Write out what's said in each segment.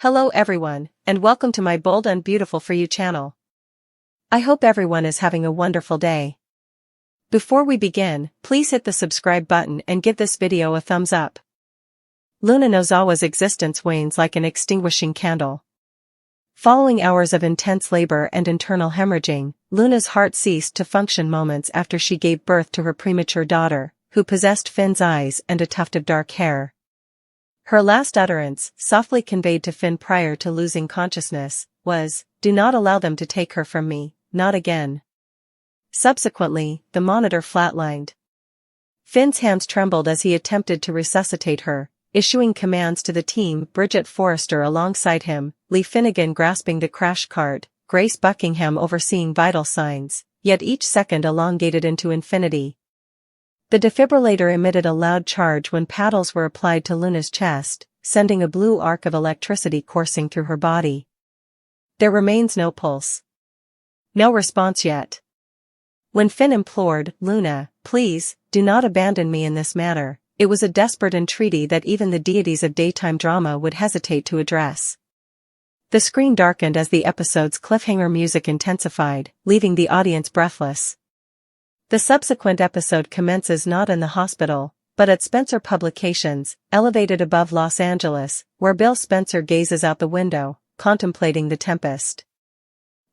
Hello everyone, and welcome to my Bold and Beautiful for You channel. I hope everyone is having a wonderful day. Before we begin, please hit the subscribe button and give this video a thumbs up. Luna Nozawa's existence wanes like an extinguishing candle. Following hours of intense labor and internal hemorrhaging, Luna's heart ceased to function moments after she gave birth to her premature daughter, who possessed Finn's eyes and a tuft of dark hair. Her last utterance, softly conveyed to Finn prior to losing consciousness, was, "Do not allow them to take her from me, not again." Subsequently, the monitor flatlined. Finn's hands trembled as he attempted to resuscitate her, issuing commands to the team: Bridget Forrester alongside him, Lee Finnegan grasping the crash cart, Grace Buckingham overseeing vital signs, yet each second elongated into infinity. The defibrillator emitted a loud charge when paddles were applied to Luna's chest, sending a blue arc of electricity coursing through her body. There remains no pulse. No response yet. When Finn implored, "Luna, please, do not abandon me in this matter," it was a desperate entreaty that even the deities of daytime drama would hesitate to address. The screen darkened as the episode's cliffhanger music intensified, leaving the audience breathless. The subsequent episode commences not in the hospital, but at Spencer Publications, elevated above Los Angeles, where Bill Spencer gazes out the window, contemplating the tempest.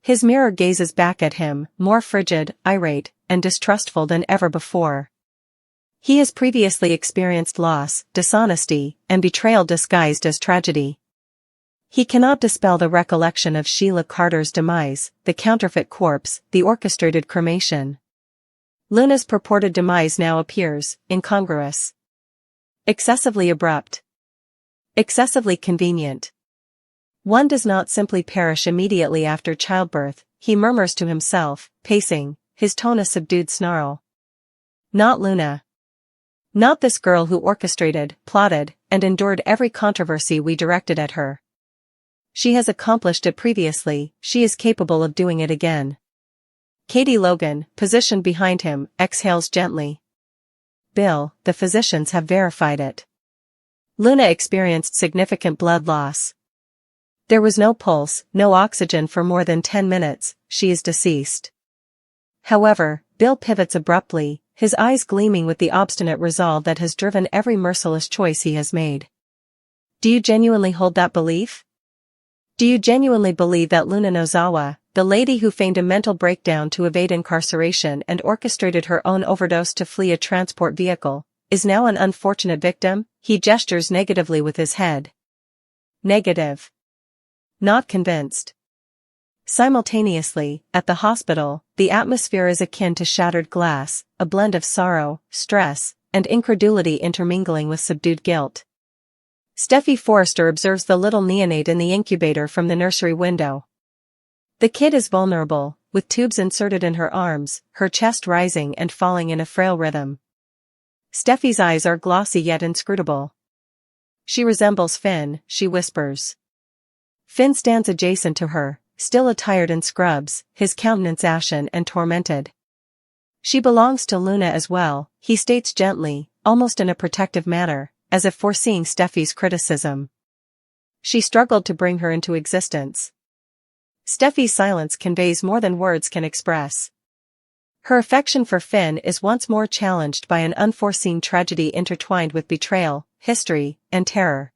His mirror gazes back at him, more frigid, irate, and distrustful than ever before. He has previously experienced loss, dishonesty, and betrayal disguised as tragedy. He cannot dispel the recollection of Sheila Carter's demise, the counterfeit corpse, the orchestrated cremation. Luna's purported demise now appears incongruous. Excessively abrupt. Excessively convenient. One does not simply perish immediately after childbirth, he murmurs to himself, pacing, his tone a subdued snarl. Not Luna. Not this girl who orchestrated, plotted, and endured every controversy we directed at her. She has accomplished it previously, she is capable of doing it again. Katie Logan, positioned behind him, exhales gently. "Bill, the physicians have verified it. Luna experienced significant blood loss. There was no pulse, no oxygen for more than 10 minutes, she is deceased." However, Bill pivots abruptly, his eyes gleaming with the obstinate resolve that has driven every merciless choice he has made. "Do you genuinely hold that belief? Do you genuinely believe that Luna Nozawa, the lady who feigned a mental breakdown to evade incarceration and orchestrated her own overdose to flee a transport vehicle, is now an unfortunate victim?" He gestures negatively with his head. Negative. Not convinced. Simultaneously, at the hospital, the atmosphere is akin to shattered glass, a blend of sorrow, stress, and incredulity intermingling with subdued guilt. Steffi Forrester observes the little neonate in the incubator from the nursery window. The kid is vulnerable, with tubes inserted in her arms, her chest rising and falling in a frail rhythm. Steffi's eyes are glossy yet inscrutable. "She resembles Finn," she whispers. Finn stands adjacent to her, still attired in scrubs, his countenance ashen and tormented. "She belongs to Luna as well," he states gently, almost in a protective manner, as if foreseeing Steffi's criticism. "She struggled to bring her into existence." Steffi's silence conveys more than words can express. Her affection for Finn is once more challenged by an unforeseen tragedy intertwined with betrayal, history, and terror.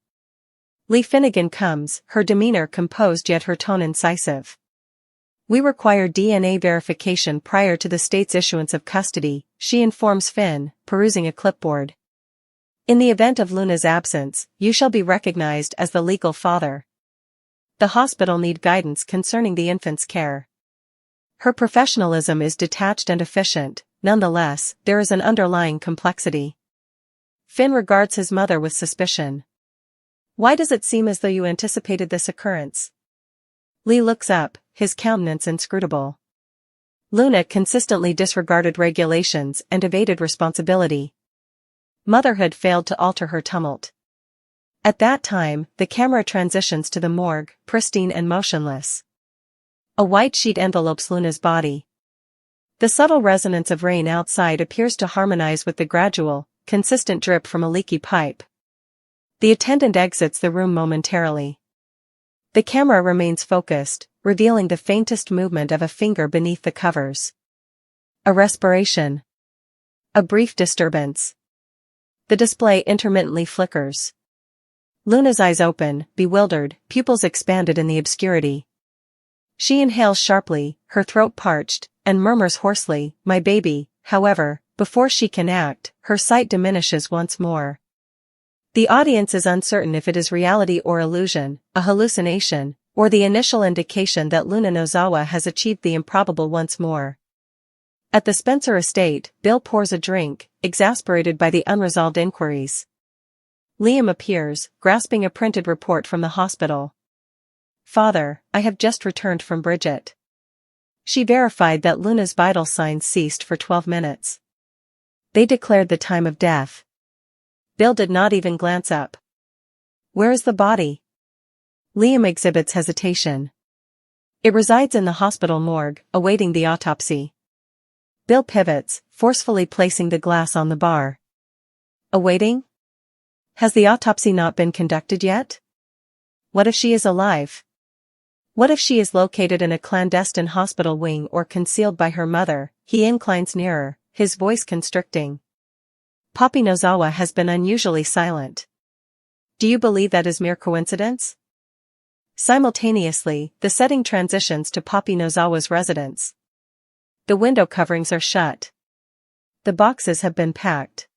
Lee Finnegan comes, her demeanor composed yet her tone incisive. "We require DNA verification prior to the state's issuance of custody," she informs Finn, perusing a clipboard. "In the event of Luna's absence, you shall be recognized as the legal father. The hospital need guidance concerning the infant's care." Her professionalism is detached and efficient, nonetheless, there is an underlying complexity. Finn regards his mother with suspicion. "Why does it seem as though you anticipated this occurrence?" Lee looks up, his countenance inscrutable. "Luna consistently disregarded regulations and evaded responsibility. Motherhood failed to alter her tumult." At that time, the camera transitions to the morgue, pristine and motionless. A white sheet envelopes Luna's body. The subtle resonance of rain outside appears to harmonize with the gradual, consistent drip from a leaky pipe. The attendant exits the room momentarily. The camera remains focused, revealing the faintest movement of a finger beneath the covers. A respiration. A brief disturbance. The display intermittently flickers. Luna's eyes open, bewildered, pupils expanded in the obscurity. She inhales sharply, her throat parched, and murmurs hoarsely, "My baby." However, before she can act, her sight diminishes once more. The audience is uncertain if it is reality or illusion, a hallucination, or the initial indication that Luna Nozawa has achieved the improbable once more. At the Spencer estate, Bill pours a drink, exasperated by the unresolved inquiries. Liam appears, grasping a printed report from the hospital. "Father, I have just returned from Bridget. She verified that Luna's vital signs ceased for 12 minutes. They declared the time of death." Bill did not even glance up. "Where is the body?" Liam exhibits hesitation. "It resides in the hospital morgue, awaiting the autopsy." Bill pivots, forcefully placing the glass on the bar. "Awaiting? Has the autopsy not been conducted yet? What if she is alive? What if she is located in a clandestine hospital wing or concealed by her mother?" He inclines nearer, his voice constricting. "Poppy Nozawa has been unusually silent. Do you believe that is mere coincidence?" Simultaneously, the setting transitions to Poppy Nozawa's residence. The window coverings are shut. The boxes have been packed.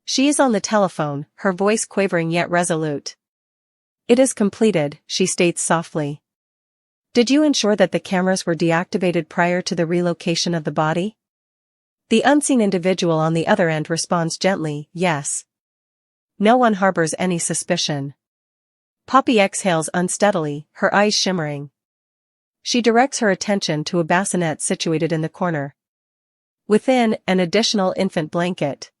She is on the telephone, her voice quavering yet resolute. "It is completed," she states softly. "Did you ensure that the cameras were deactivated prior to the relocation of the body?" The unseen individual on the other end responds gently, "Yes." No one harbors any suspicion. Poppy exhales unsteadily, her eyes shimmering. She directs her attention to a bassinet situated in the corner. Within, an additional infant blanket.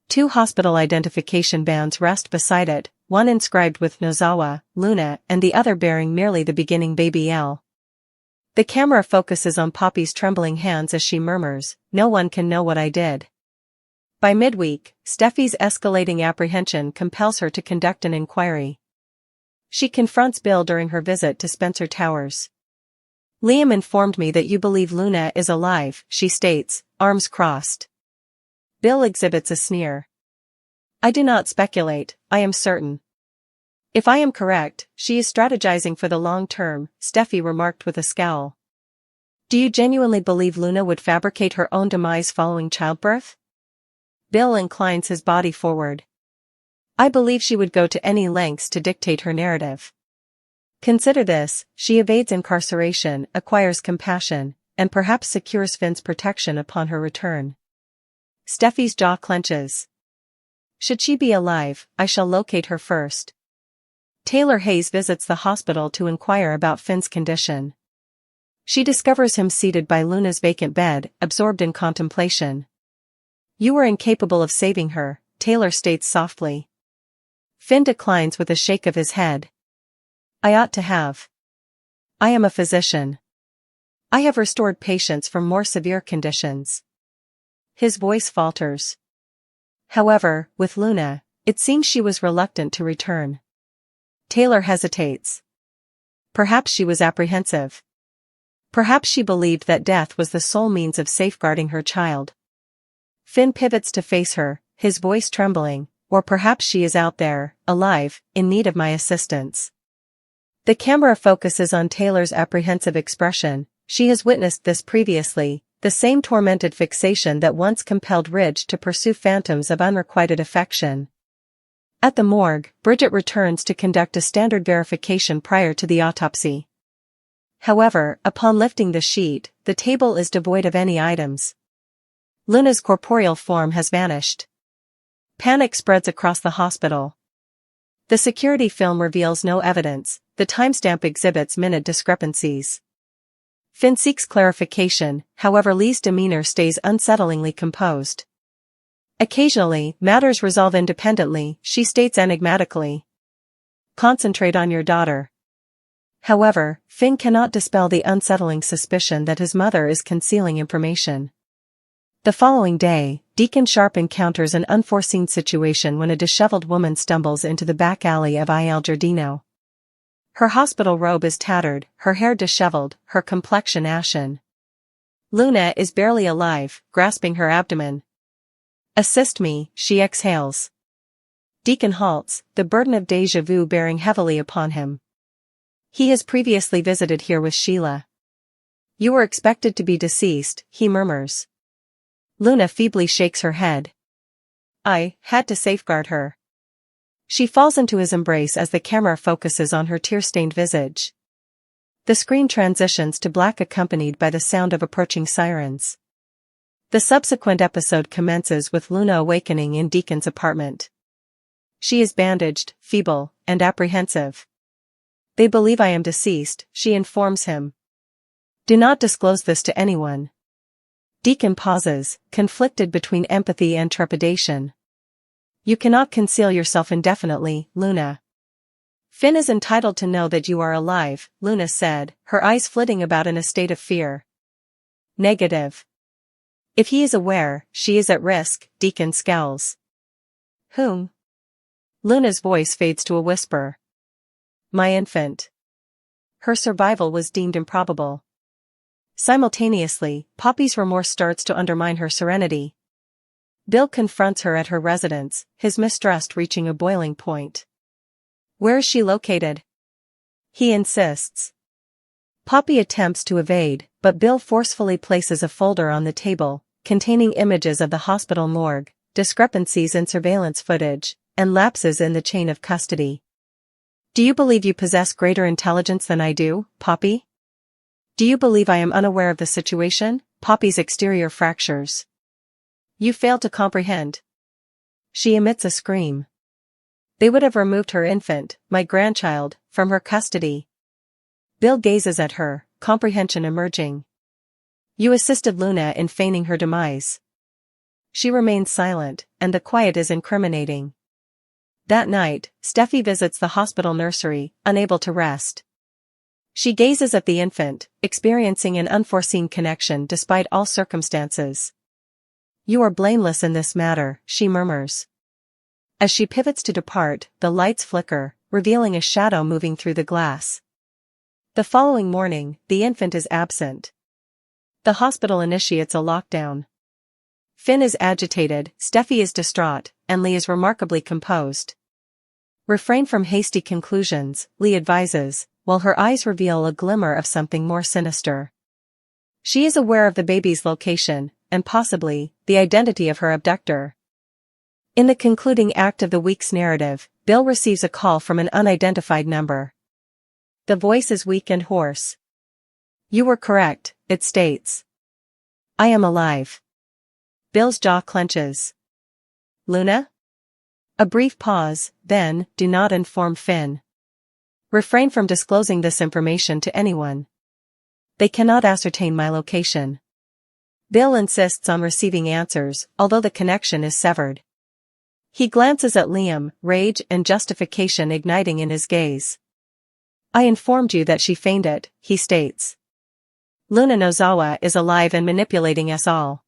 2 hospital identification bands rest beside it, one inscribed with Nozawa, Luna, and the other bearing merely the beginning baby L. The camera focuses on Poppy's trembling hands as she murmurs, "No one can know what I did." By midweek, Steffi's escalating apprehension compels her to conduct an inquiry. She confronts Bill during her visit to Spencer Towers. "Liam informed me that you believe Luna is alive," she states, arms crossed. Bill exhibits a sneer. "I do not speculate, I am certain." "If I am correct, she is strategizing for the long term," Steffi remarked with a scowl. "Do you genuinely believe Luna would fabricate her own demise following childbirth?" Bill inclines his body forward. "I believe she would go to any lengths to dictate her narrative. Consider this: she evades incarceration, acquires compassion, and perhaps secures Finn's protection upon her return." Steffi's jaw clenches. "Should she be alive, I shall locate her first." Taylor Hayes visits the hospital to inquire about Finn's condition. She discovers him seated by Luna's vacant bed, absorbed in contemplation. "You were incapable of saving her," Taylor states softly. Finn declines with a shake of his head. "I ought to have. I am a physician. I have restored patients from more severe conditions." His voice falters. However, with Luna, it seems she was reluctant to return. Taylor hesitates. Perhaps she was apprehensive. Perhaps she believed that death was the sole means of safeguarding her child. Finn pivots to face her, his voice trembling, "Or perhaps she is out there, alive, in need of my assistance." The camera focuses on Taylor's apprehensive expression. She has witnessed this previously, the same tormented fixation that once compelled Ridge to pursue phantoms of unrequited affection. At the morgue, Bridget returns to conduct a standard verification prior to the autopsy. However, upon lifting the sheet, the table is devoid of any items. Luna's corporeal form has vanished. Panic spreads across the hospital. The security film reveals no evidence, the timestamp exhibits minute discrepancies. Finn seeks clarification, however Lee's demeanor stays unsettlingly composed. Occasionally, matters resolve independently, she states enigmatically. "Concentrate on your daughter." However, Finn cannot dispel the unsettling suspicion that his mother is concealing information. The following day, Deacon Sharp encounters an unforeseen situation when a disheveled woman stumbles into the back alley of Il Giardino. Her hospital robe is tattered, her hair disheveled, her complexion ashen. Luna is barely alive, grasping her abdomen. "Assist me," she exhales. Deacon halts, the burden of déjà vu bearing heavily upon him. He has previously visited here with Sheila. "You were expected to be deceased," he murmurs. Luna feebly shakes her head. "I had to safeguard her." She falls into his embrace as the camera focuses on her tear-stained visage. The screen transitions to black accompanied by the sound of approaching sirens. The subsequent episode commences with Luna awakening in Deacon's apartment. She is bandaged, feeble, and apprehensive. "They believe I am deceased," she informs him. "Do not disclose this to anyone." Deacon pauses, conflicted between empathy and trepidation. "You cannot conceal yourself indefinitely, Luna." "Finn is entitled to know that you are alive," Luna said, her eyes flitting about in a state of fear. "Negative. If he is aware, she is at risk," Deacon scowls. "Whom?" Luna's voice fades to a whisper. "My infant. Her survival was deemed improbable." Simultaneously, Poppy's remorse starts to undermine her serenity. Bill confronts her at her residence, his mistrust reaching a boiling point. "Where is she located?" he insists. Poppy attempts to evade, but Bill forcefully places a folder on the table, containing images of the hospital morgue, discrepancies in surveillance footage, and lapses in the chain of custody. "Do you believe you possess greater intelligence than I do, Poppy? Do you believe I am unaware of the situation?" Poppy's exterior fractures. "You fail to comprehend." She emits a scream. "They would have removed her infant, my grandchild, from her custody." Bill gazes at her, comprehension emerging. "You assisted Luna in feigning her demise." She remains silent, and the quiet is incriminating. That night, Steffi visits the hospital nursery, unable to rest. She gazes at the infant, experiencing an unforeseen connection despite all circumstances. "You are blameless in this matter," she murmurs. As she pivots to depart, the lights flicker, revealing a shadow moving through the glass. The following morning, the infant is absent. The hospital initiates a lockdown. Finn is agitated, Steffi is distraught, and Lee is remarkably composed. "Refrain from hasty conclusions," Lee advises, while her eyes reveal a glimmer of something more sinister. She is aware of the baby's location, and possibly, the identity of her abductor. In the concluding act of the week's narrative, Bill receives a call from an unidentified number. The voice is weak and hoarse. "You were correct," it states. "I am alive." Bill's jaw clenches. "Luna?" A brief pause, then, "Do not inform Finn. Refrain from disclosing this information to anyone. They cannot ascertain my location." Bill insists on receiving answers, although the connection is severed. He glances at Liam, rage and justification igniting in his gaze. "I informed you that she feigned it," he states. "Luna Nozawa is alive and manipulating us all."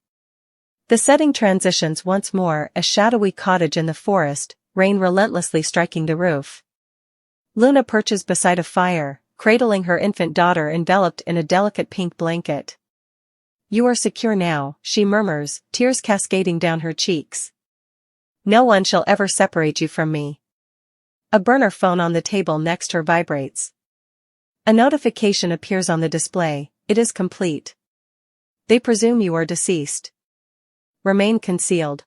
The setting transitions once more, a shadowy cottage in the forest, rain relentlessly striking the roof. Luna perches beside a fire, cradling her infant daughter enveloped in a delicate pink blanket. "You are secure now," she murmurs, tears cascading down her cheeks. "No one shall ever separate you from me." A burner phone on the table next her vibrates. A notification appears on the display. It is complete. "They presume you are deceased. Remain concealed."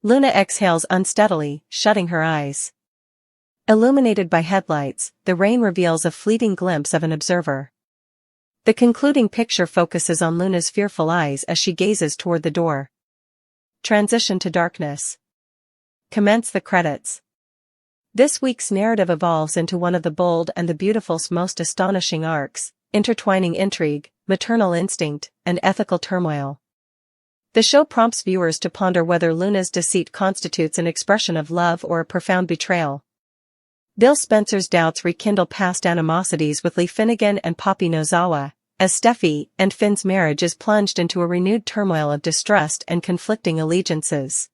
Luna exhales unsteadily, shutting her eyes. Illuminated by headlights, the rain reveals a fleeting glimpse of an observer. The concluding picture focuses on Luna's fearful eyes as she gazes toward the door. Transition to darkness. Commence the credits. This week's narrative evolves into one of the bold and the beautiful's most astonishing arcs, intertwining intrigue, maternal instinct, and ethical turmoil. The show prompts viewers to ponder whether Luna's deceit constitutes an expression of love or a profound betrayal. Bill Spencer's doubts rekindle past animosities with Lee Finnegan and Poppy Nozawa, as Steffi and Finn's marriage is plunged into a renewed turmoil of distrust and conflicting allegiances.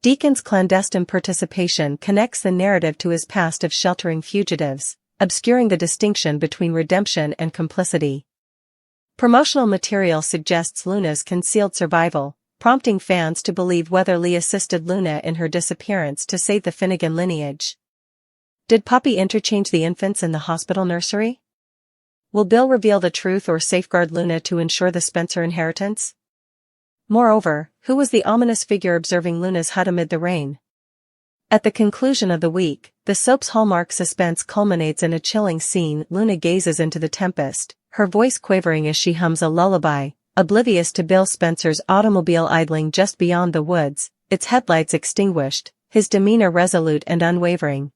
Deacon's clandestine participation connects the narrative to his past of sheltering fugitives, obscuring the distinction between redemption and complicity. Promotional material suggests Luna's concealed survival, prompting fans to believe Weatherly assisted Luna in her disappearance to save the Finnegan lineage. Did Poppy interchange the infants in the hospital nursery? Will Bill reveal the truth or safeguard Luna to ensure the Spencer inheritance? Moreover, who was the ominous figure observing Luna's hut amid the rain? At the conclusion of the week, the soap's hallmark suspense culminates in a chilling scene. Luna gazes into the tempest, her voice quavering as she hums a lullaby, oblivious to Bill Spencer's automobile idling just beyond the woods, its headlights extinguished, his demeanor resolute and unwavering.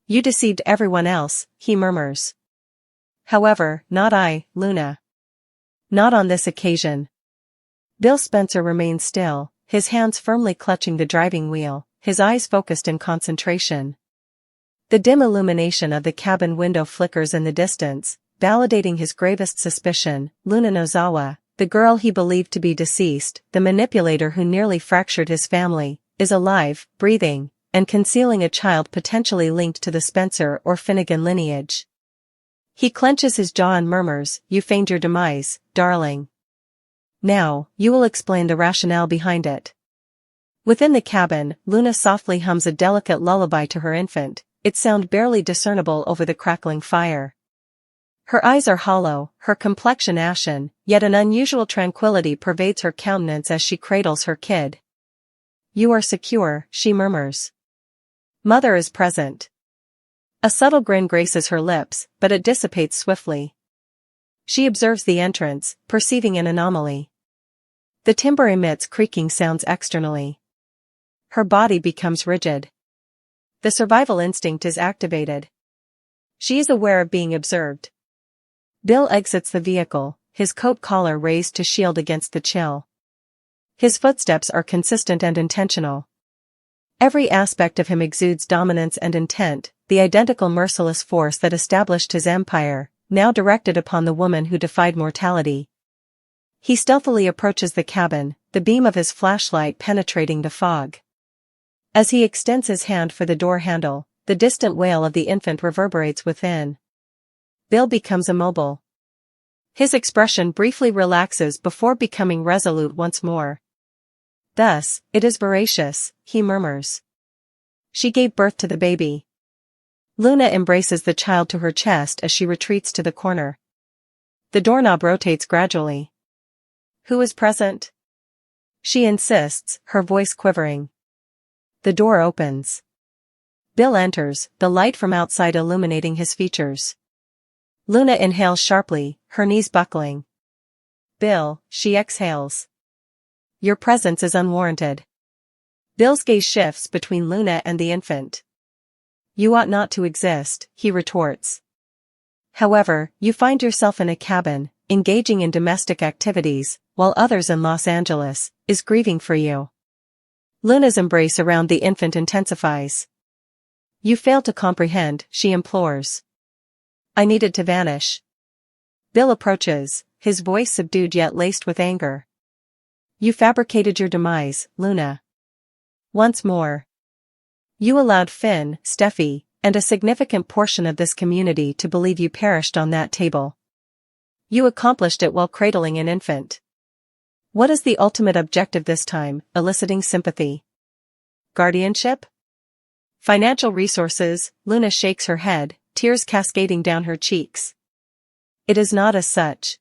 "You deceived everyone else," he murmurs. "However, not I, Luna. Not on this occasion." Bill Spencer remains still, his hands firmly clutching the driving wheel, his eyes focused in concentration. The dim illumination of the cabin window flickers in the distance, validating his gravest suspicion. Luna Nozawa, the girl he believed to be deceased, the manipulator who nearly fractured his family, is alive, breathing, and concealing a child potentially linked to the Spencer or Finnegan lineage. He clenches his jaw and murmurs, "You feigned your demise, darling. Now, you will explain the rationale behind it." Within the cabin, Luna softly hums a delicate lullaby to her infant, its sound barely discernible over the crackling fire. Her eyes are hollow, her complexion ashen, yet an unusual tranquility pervades her countenance as she cradles her kid. "You are secure," she murmurs. "Mother is present." A subtle grin graces her lips, but it dissipates swiftly. She observes the entrance, perceiving an anomaly. The timber emits creaking sounds externally. Her body becomes rigid. The survival instinct is activated. She is aware of being observed. Bill exits the vehicle, his coat collar raised to shield against the chill. His footsteps are consistent and intentional. Every aspect of him exudes dominance and intent, the identical merciless force that established his empire, now directed upon the woman who defied mortality. He stealthily approaches the cabin, the beam of his flashlight penetrating the fog. As he extends his hand for the door handle, the distant wail of the infant reverberates within. Bill becomes immobile. His expression briefly relaxes before becoming resolute once more. "Thus, it is voracious," he murmurs. "She gave birth to the baby." Luna embraces the child to her chest as she retreats to the corner. The doorknob rotates gradually. "Who is present?" she insists, her voice quivering. The door opens. Bill enters, the light from outside illuminating his features. Luna inhales sharply, her knees buckling. "Bill," she exhales. "Your presence is unwarranted." Bill's gaze shifts between Luna and the infant. "You ought not to exist," he retorts. "However, you find yourself in a cabin, engaging in domestic activities, while others in Los Angeles, is grieving for you." Luna's embrace around the infant intensifies. "You fail to comprehend," she implores. "I needed to vanish." Bill approaches, his voice subdued yet laced with anger. "You fabricated your demise, Luna. Once more. You allowed Finn, Steffi, and a significant portion of this community to believe you perished on that table. You accomplished it while cradling an infant. What is the ultimate objective this time, eliciting sympathy? Guardianship? Financial resources?" Luna shakes her head, tears cascading down her cheeks. "It is not as such.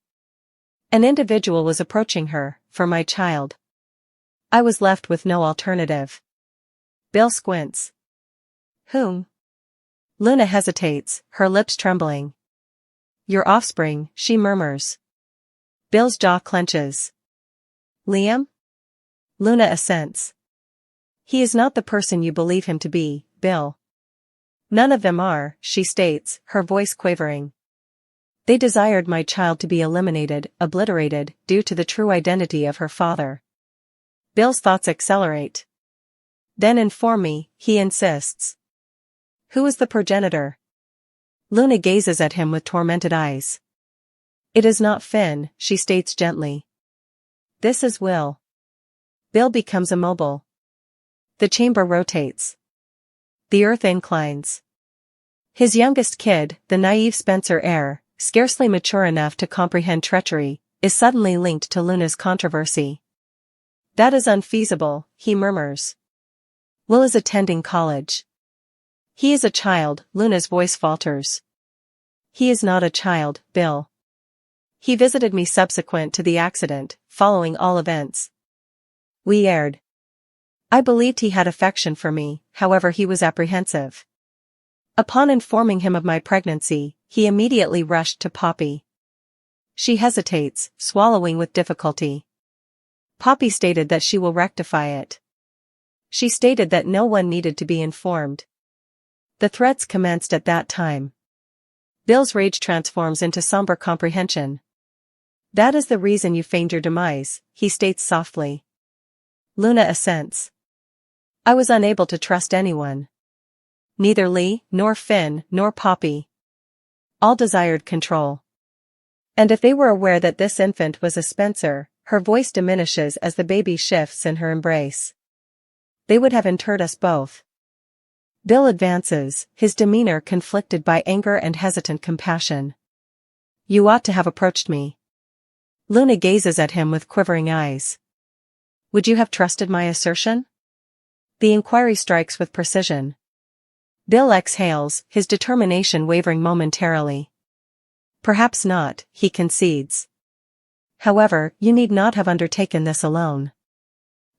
An individual was approaching her, for my child. I was left with no alternative." Bill squints. "Whom?" Luna hesitates, her lips trembling. "Your offspring," she murmurs. Bill's jaw clenches. "Liam?" Luna assents. "He is not the person you believe him to be, Bill." "None of them are," she states, her voice quavering. "They desired my child to be eliminated, obliterated, due to the true identity of her father." Bill's thoughts accelerate. "Then inform me," he insists. "Who is the progenitor?" Luna gazes at him with tormented eyes. "It is not Finn," she states gently. "This is Will." Bill becomes immobile. The chamber rotates. The earth inclines. His youngest kid, the naive Spencer heir, scarcely mature enough to comprehend treachery, is suddenly linked to Luna's controversy. That is unfeasible, he murmurs. Will is attending college. He is a child, Luna's voice falters. He is not a child, Bill. He visited me subsequent to the accident, following all events. We aired. I believed he had affection for me, however he was apprehensive. Upon informing him of my pregnancy, he immediately rushed to Poppy. She hesitates, swallowing with difficulty. Poppy stated that she will rectify it. She stated that no one needed to be informed. The threats commenced at that time. Bill's rage transforms into somber comprehension. That is the reason you feigned your demise, he states softly. Luna assents. I was unable to trust anyone. Neither Lee, nor Finn, nor Poppy. All desired control. And if they were aware that this infant was a Spencer, her voice diminishes as the baby shifts in her embrace. They would have interred us both. Bill advances, his demeanor conflicted by anger and hesitant compassion. You ought to have approached me. Luna gazes at him with quivering eyes. Would you have trusted my assertion? The inquiry strikes with precision. Bill exhales, his determination wavering momentarily. Perhaps not, he concedes. However, you need not have undertaken this alone.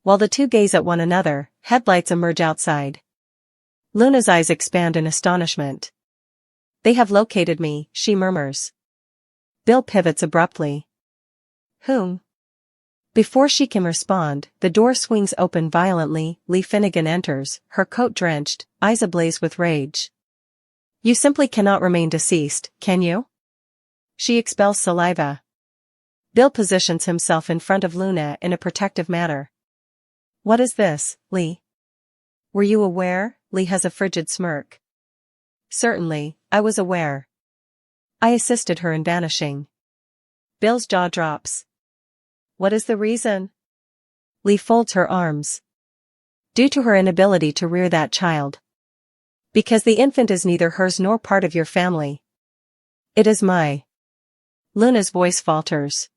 While the two gaze at one another, headlights emerge outside. Luna's eyes expand in astonishment. They have located me, she murmurs. Bill pivots abruptly. Whom? Before she can respond, the door swings open violently. Lee Finnegan enters, her coat drenched, eyes ablaze with rage. You simply cannot remain deceased, can you? She expels saliva. Bill positions himself in front of Luna in a protective manner. What is this, Lee? Were you aware? Lee has a frigid smirk. Certainly, I was aware. I assisted her in vanishing. Bill's jaw drops. What is the reason? Lee folds her arms. Due to her inability to rear that child. Because the infant is neither hers nor part of your family. It is my. Luna's voice falters.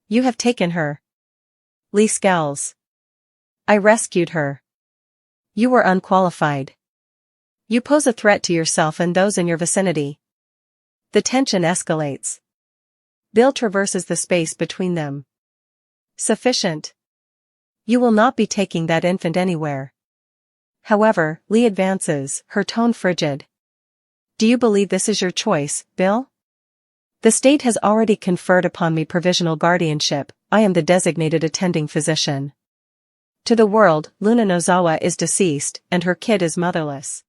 You have taken her. Lee scowls. I rescued her. You were unqualified. You pose a threat to yourself and those in your vicinity. The tension escalates. Bill traverses the space between them. Sufficient. You will not be taking that infant anywhere. However, Lee advances, her tone frigid. Do you believe this is your choice, Bill? The state has already conferred upon me provisional guardianship. I am the designated attending physician. To the world, Luna Nozawa is deceased, and her kid is motherless.